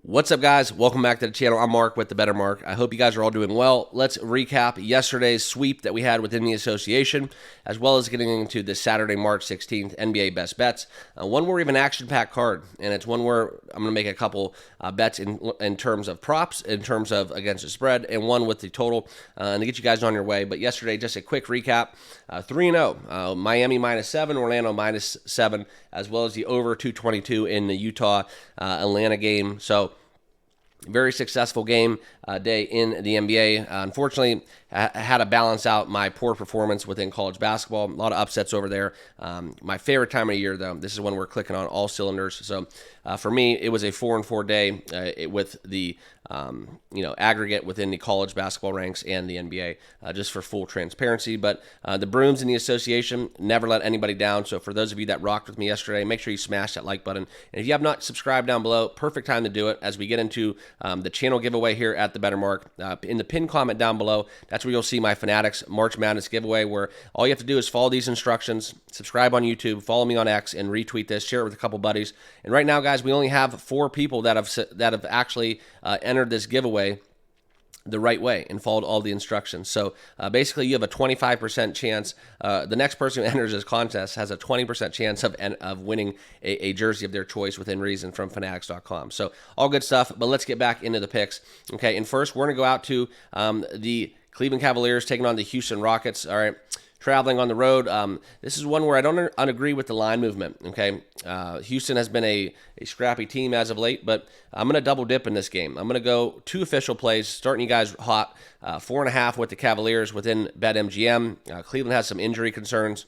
What's up, guys? Welcome back to the channel. I'm Mark with The Better Mark. I hope you guys are all doing well. Let's recap yesterday's sweep that we had within the association, as well as getting into this Saturday, March 16th NBA Best Bets. One where we have an action-packed card, and it's one where I'm going to make a couple bets in terms of props, in terms of against the spread, and one with the total, and to get you guys on your way. But yesterday, just a quick recap, 3-0. Miami -7, Orlando -7, as well as the over 222 in the Utah-Atlanta game. So, very successful game day in the NBA. Unfortunately, I had to balance out my poor performance within college basketball. A lot of upsets over there. My favorite time of year, though, this is when we're clicking on all cylinders. So for me, it was a 4-4 day with the aggregate within the college basketball ranks and the NBA, just for full transparency. But the Brooms in the association never let anybody down. So for those of you that rocked with me yesterday, make sure you smash that like button. And if you have not subscribed down below, perfect time to do it as we get into the channel giveaway here at The Better Mark. In the pinned comment down below, that's where you'll see my Fanatics March Madness giveaway, where all you have to do is follow these instructions, subscribe on YouTube, follow me on X, and retweet this, share it with a couple buddies. And right now, guys, we only have 4 people that have actually entered this giveaway the right way and followed all the instructions. So basically, you have a 25% chance. The next person who enters this contest has a 20% chance of winning a jersey of their choice within reason from Fanatics.com. So all good stuff, but let's get back into the picks. Okay, and first, we're going to go out to the Cleveland Cavaliers taking on the Houston Rockets. All right. Traveling on the road. This is one where I don't agree with the line movement. Okay, Houston has been a scrappy team as of late, but I'm going to double dip in this game. I'm going to go 2 official plays, starting you guys hot. 4.5 with the Cavaliers within BetMGM. Cleveland has some injury concerns,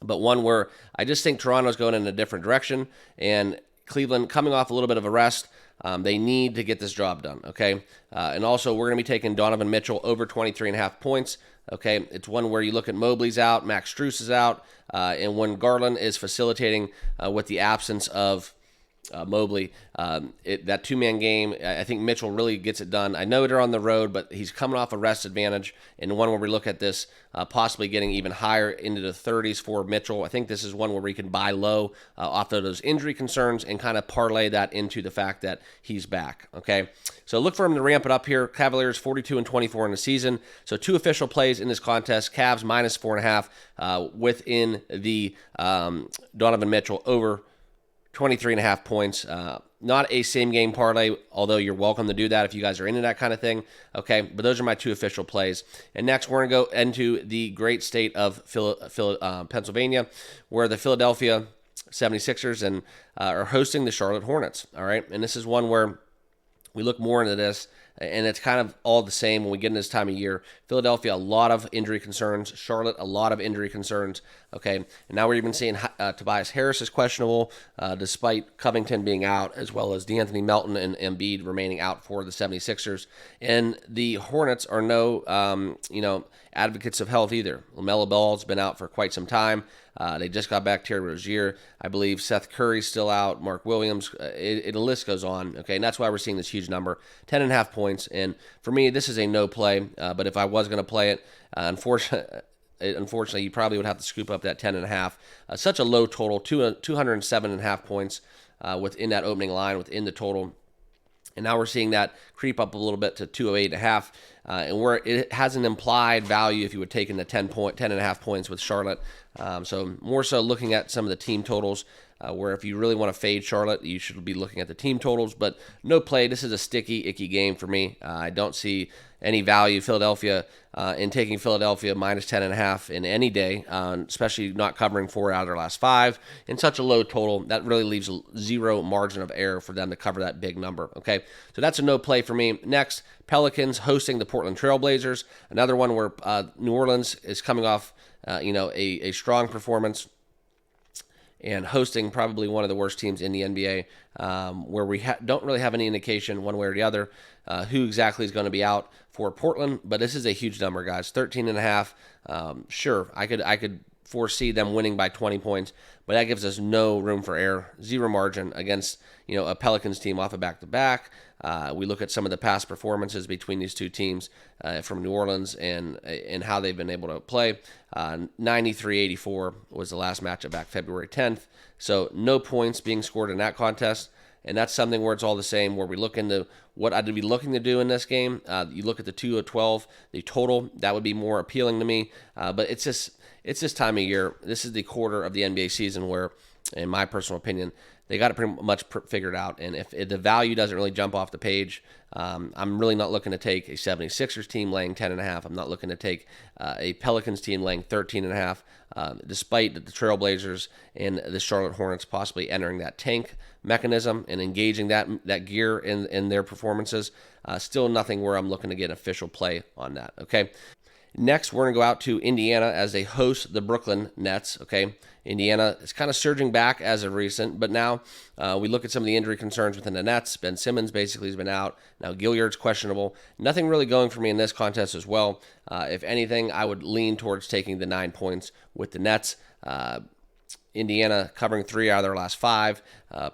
but one where I just think Toronto's going in a different direction, and Cleveland coming off a little bit of a rest. They need to get this job done, okay? And also, we're going to be taking Donovan Mitchell over 23.5 points, okay? It's one where you look at Mobley's out, Max Strus is out, and when Garland is facilitating with the absence of Mobley, that two-man game, I think Mitchell really gets it done. I know they're on the road, but he's coming off a rest advantage, and one where we look at this possibly getting even higher into the 30s for Mitchell. I think this is one where we can buy low off of those injury concerns and kind of parlay that into the fact that he's back, okay? So look for him to ramp it up here. Cavaliers 42-24 in the season. So 2 official plays in this contest. Cavs -4.5 within the Donovan Mitchell over 23.5 points. Not a same-game parlay, although you're welcome to do that if you guys are into that kind of thing. Okay, but those are my 2 official plays. And next, we're going to go into the great state of Pennsylvania, where the Philadelphia 76ers are hosting the Charlotte Hornets. All right, and this is one where we look more into this, and it's kind of all the same when we get in this time of year. Philadelphia, a lot of injury concerns. Charlotte, a lot of injury concerns. Okay, and now we're even seeing Tobias Harris is questionable, despite Covington being out, as well as DeAnthony Melton and Embiid remaining out for the 76ers. And the Hornets are no, advocates of health either. LaMelo Ball's been out for quite some time. They just got back Terry Rozier. I believe Seth Curry's still out. Mark Williams. The list goes on. Okay, and that's why we're seeing this huge number, 10.5 points. And for me, this is a no play. But if I was going to play it, unfortunately, you probably would have to scoop up that 10.5. Such a low total, 207.5 points within that opening line, within the total. And now we're seeing that creep up a little bit to 208.5, and where it has an implied value if you would take in the 10.5 points with Charlotte. So more so looking at some of the team totals, where if you really want to fade Charlotte, you should be looking at the team totals. But no play. This is a sticky, icky game for me. I don't see any value Philadelphia in taking Philadelphia -10.5 in any day, especially not covering 4 out of their last 5 in such a low total. That really leaves zero margin of error for them to cover that big number. Okay, so that's a no play for me. Next, Pelicans hosting the Portland Trailblazers. Another one where New Orleans is coming off a strong performance and hosting probably one of the worst teams in the NBA, where we don't really have any indication one way or the other who exactly is going to be out for Portland. But this is a huge number, guys. 13.5. Sure, I could foresee them winning by 20 points, but that gives us no room for error, zero margin against a Pelicans team off a back-to-back. We look at some of the past performances between these two teams from New Orleans and how they've been able to play. 93-84 was the last matchup back February 10th. So no points being scored in that contest. And that's something where it's all the same, where we look into what I'd be looking to do in this game. You look at the 2 of 12, the total, that would be more appealing to me. But it's this time of year. This is the quarter of the NBA season where, in my personal opinion, they got it pretty much figured out. And if the value doesn't really jump off the page, I'm really not looking to take a 76ers team laying 10.5. I'm not looking to take a Pelicans team laying 13.5, despite the Trailblazers and the Charlotte Hornets possibly entering that tank mechanism and engaging that gear in their performances. Still nothing where I'm looking to get official play on that, okay? Next, we're going to go out to Indiana as they host the Brooklyn Nets, okay? Indiana is kind of surging back as of recent, but now we look at some of the injury concerns within the Nets. Ben Simmons basically has been out. Now Gilliard's questionable. Nothing really going for me in this contest as well. If anything, I would lean towards taking the 9 points with the Nets. Indiana covering 3 out of their last 5,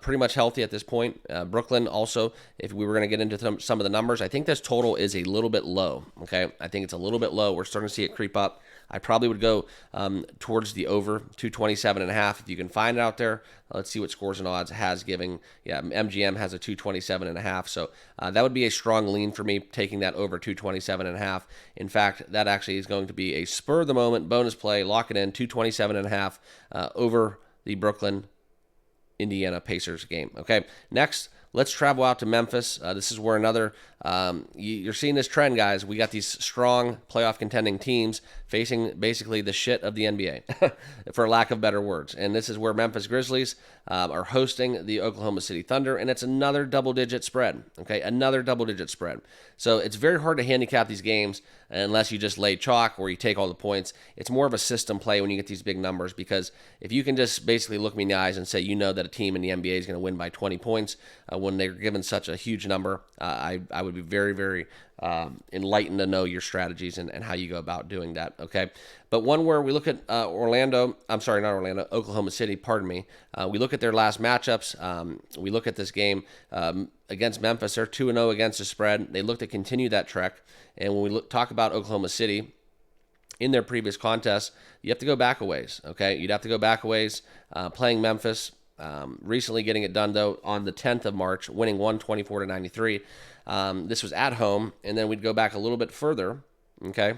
pretty much healthy at this point. Brooklyn also, if we were going to get into some of the numbers, I think this total is a little bit low, okay? I think it's a little bit low. We're starting to see it creep up. I probably would go towards the over 227.5 if you can find it out there. Let's see what Scores and Odds has giving. Yeah, MGM has a 227.5, so that would be a strong lean for me, taking that over 227.5. In fact, that actually is going to be a spur of the moment bonus play. Lock it in, 227.5 over the Brooklyn Indiana Pacers game. Okay, next, let's travel out to Memphis. This is where another, you're seeing this trend, guys. We got these strong playoff contending teams facing basically the shit of the NBA, for lack of better words. And this is where Memphis Grizzlies are hosting the Oklahoma City Thunder, and it's another double-digit spread, okay? Another double-digit spread. So it's very hard to handicap these games unless you just lay chalk or you take all the points. It's more of a system play when you get these big numbers, because if you can just basically look me in the eyes and say you know that a team in the NBA is going to win by 20 points when they're given such a huge number, I would be very, very enlightened to know your strategies and how you go about doing that, okay? But one where we look at Oklahoma City, pardon me. We look at their last matchups. We look at this game against Memphis. They're 2-0 against the spread. They look to continue that trek. And when we talk about Oklahoma City, in their previous contests, you have to go back a ways, okay? You'd have to go back a ways playing Memphis. Recently getting it done, though, on the 10th of March, winning 124-93. This was at home, and then we'd go back a little bit further, okay?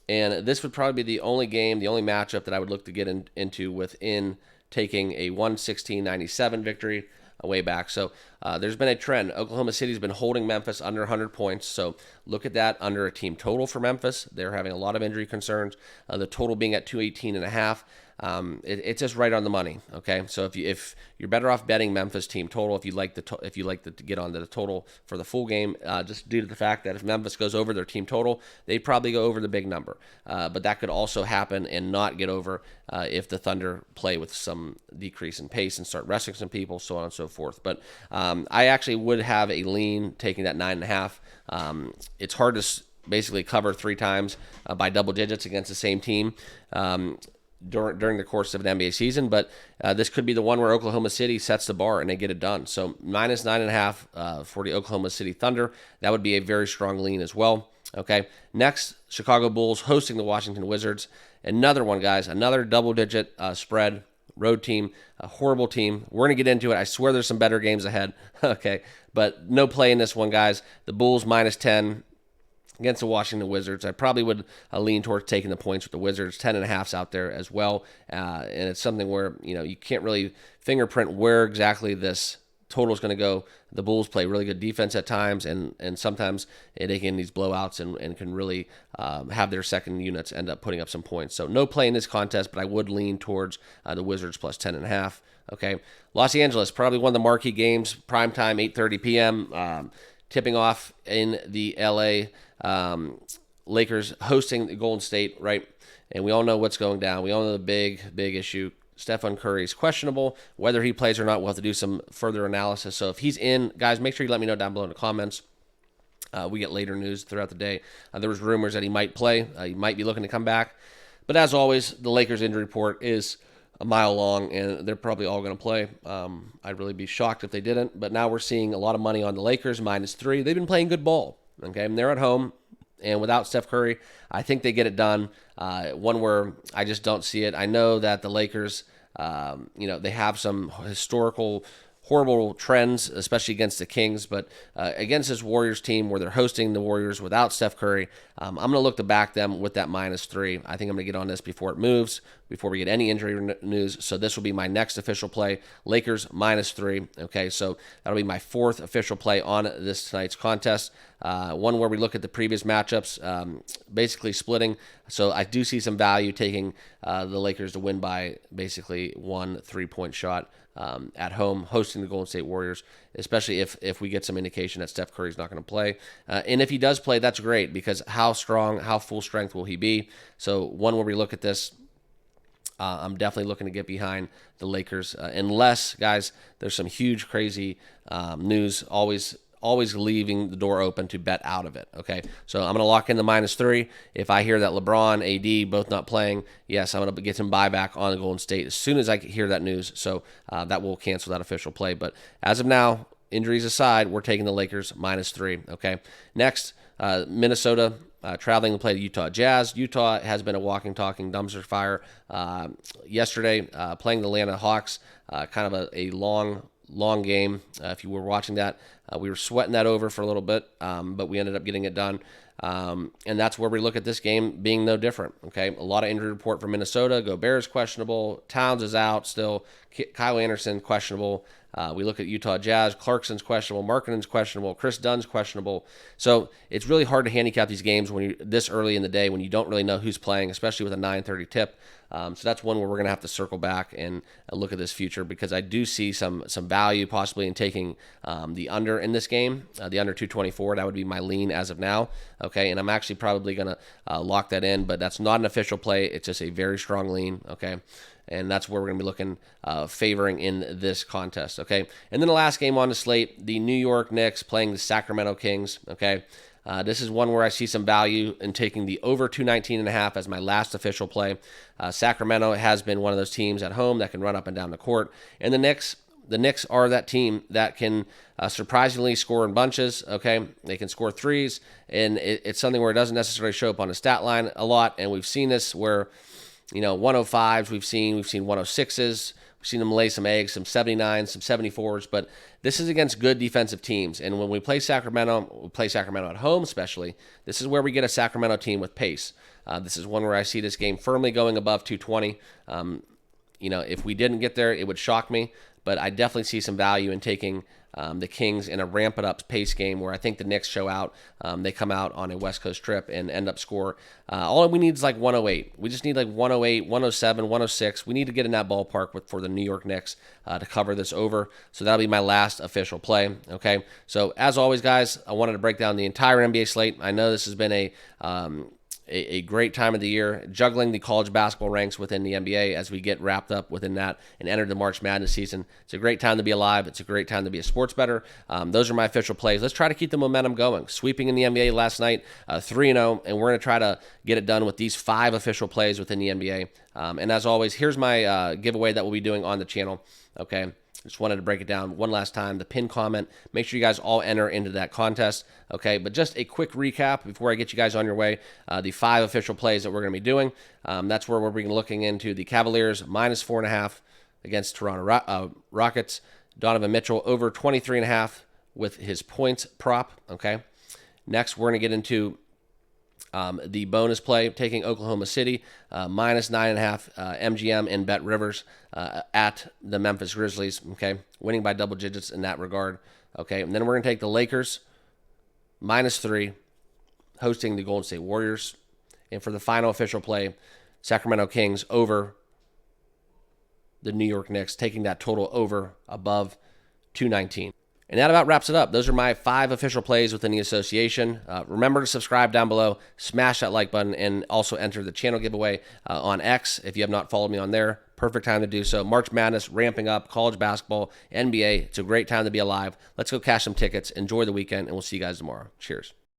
And this would probably be the only game, the only matchup that I would look to get into within taking a 116-97 victory way back. So there's been a trend. Oklahoma City's been holding Memphis under 100 points. So look at that under a team total for Memphis. They're having a lot of injury concerns. The total being at 218.5. It's just right on the money. Okay, so if you're better off betting Memphis team total, if you like to get onto the total for the full game, just due to the fact that if Memphis goes over their team total, they'd probably go over the big number. But that could also happen and not get over if the Thunder play with some decrease in pace and start resting some people, so on and so forth. But I actually would have a lean taking that 9.5. It's hard to basically cover 3 times by double digits against the same team during the course of an NBA season, but this could be the one where Oklahoma City sets the bar and they get it done. So minus 9.5 for the Oklahoma City Thunder. That would be a very strong lean as well. Okay, next, Chicago Bulls hosting the Washington Wizards. Another one, guys, another double-digit spread. Road team, a horrible team. We're going to get into it. I swear there's some better games ahead. Okay, but no play in this one, guys. The Bulls minus 10 against the Washington Wizards. I probably would lean towards taking the points with the Wizards. 10.5's out there as well. And it's something where, you can't really fingerprint where exactly this total is going to go. The Bulls play really good defense at times, and sometimes they get in these blowouts and can really have their second units end up putting up some points. So no play in this contest, but I would lean towards the Wizards plus 10.5. Okay, Los Angeles, probably one of the marquee games, primetime, 8:30 p.m., tipping off in the L.A. Lakers hosting the Golden State, right? And we all know what's going down. We all know the big issue. Stephen Curry is questionable. Whether he plays or not, we'll have to do some further analysis. So if he's in, guys, make sure you let me know down below in the comments. We get later news throughout the day. There was rumors that he might play. He might be looking to come back. But as always, the Lakers injury report is a mile long, and they're probably all going to play. I'd really be shocked if they didn't. But now we're seeing a lot of money on the Lakers, -3. They've been playing good ball, okay? And they're at home. And without Steph Curry, I think they get it done. One where I just don't see it. I know that the Lakers, they have some historical horrible trends, especially against the Kings, but against this Warriors team where they're hosting the Warriors without Steph Curry, I'm going to look to back them with that -3. I think I'm going to get on this before it moves, before we get any injury news. So this will be my next official play, Lakers -3. Okay, so that'll be my 4th official play on this tonight's contest. One where we look at the previous matchups, basically splitting. So I do see some value taking the Lakers to win by basically 1 3-point shot at home, hosting the Golden State Warriors, especially if we get some indication that Steph Curry's not going to play. And if he does play, that's great, because how strong, how full strength will he be? So one where we look at this, I'm definitely looking to get behind the Lakers, unless, guys, there's some huge, crazy news, always leaving the door open to bet out of it, okay? So I'm going to lock in the -3. If I hear that LeBron, AD, both not playing, yes, I'm going to get some buyback on the Golden State as soon as I hear that news. So that will cancel that official play. But as of now, injuries aside, we're taking the Lakers -3, okay? Next, Minnesota traveling to play the Utah Jazz. Utah has been a walking, talking dumpster fire. Yesterday, playing the Atlanta Hawks, kind of a long game. If you were watching that, we were sweating that over for a little bit, but we ended up getting it done. And that's where we look at this game being no different. Okay, a lot of injury report from Minnesota. Gobert's questionable. Towns is out still. Kyle Anderson questionable. We look at Utah Jazz. Clarkson's questionable. Markkanen's questionable. Chris Dunn's questionable. So it's really hard to handicap these games when you're this early in the day, when you don't really know who's playing, especially with a 9:30 tip. So that's one where we're going to have to circle back and look at this future, because I do see some value possibly in taking the under in this game, the under 224. That would be my lean as of now. Okay, and I'm actually probably going to lock that in, but that's not an official play. It's just a very strong lean. Okay. And that's where we're going to be looking, favoring in this contest, okay? And then the last game on the slate, the New York Knicks playing the Sacramento Kings, okay? This is one where I see some value in taking the over 219.5 as my last official play. Sacramento has been one of those teams at home that can run up and down the court. And the Knicks are that team that can surprisingly score in bunches, okay? They can score threes, and it's something where it doesn't necessarily show up on the stat line a lot, and we've seen this where 105s, we've seen 106s, we've seen them lay some eggs, some 79s, some 74s, but this is against good defensive teams. And when we play Sacramento at home especially, this is where we get a Sacramento team with pace. This is one where I see this game firmly going above 220. If we didn't get there, it would shock me, but I definitely see some value in taking the Kings in a ramp-it-up pace game where I think the Knicks show out. They come out on a West Coast trip and end up score. All we need is like 108. We just need like 108, 107, 106. We need to get in that ballpark for the New York Knicks to cover this over. So that'll be my last official play. Okay. So as always, guys, I wanted to break down the entire NBA slate. I know this has been a great time of the year, juggling the college basketball ranks within the NBA as we get wrapped up within that and enter the March Madness season. It's a great time to be alive. It's a great time to be a sports bettor. Those are my official plays. Let's try to keep the momentum going. Sweeping in the NBA last night, 3-0, and we're going to try to get it done with these 5 official plays within the NBA. And as always, here's my giveaway that we'll be doing on the channel. Okay. Just wanted to break it down one last time. The pin comment. Make sure you guys all enter into that contest. Okay, but just a quick recap before I get you guys on your way. The 5 official plays that we're going to be doing. That's where we're looking into the Cavaliers -4.5 against Toronto Rockets. Donovan Mitchell over 23.5 with his points prop. Okay. Next, we're going to get into the bonus play, taking Oklahoma City -9.5 MGM in Bet Rivers at the Memphis Grizzlies. Okay, winning by double digits in that regard. Okay, and then we're going to take the Lakers -3, hosting the Golden State Warriors. And for the final official play, Sacramento Kings over the New York Knicks, taking that total over above 219. And that about wraps it up. Those are my 5 official plays within the association. Remember to subscribe down below, smash that like button, and also enter the channel giveaway on X. If you have not followed me on there, perfect time to do so. March Madness ramping up, college basketball, NBA. It's a great time to be alive. Let's go cash some tickets. Enjoy the weekend, and we'll see you guys tomorrow. Cheers.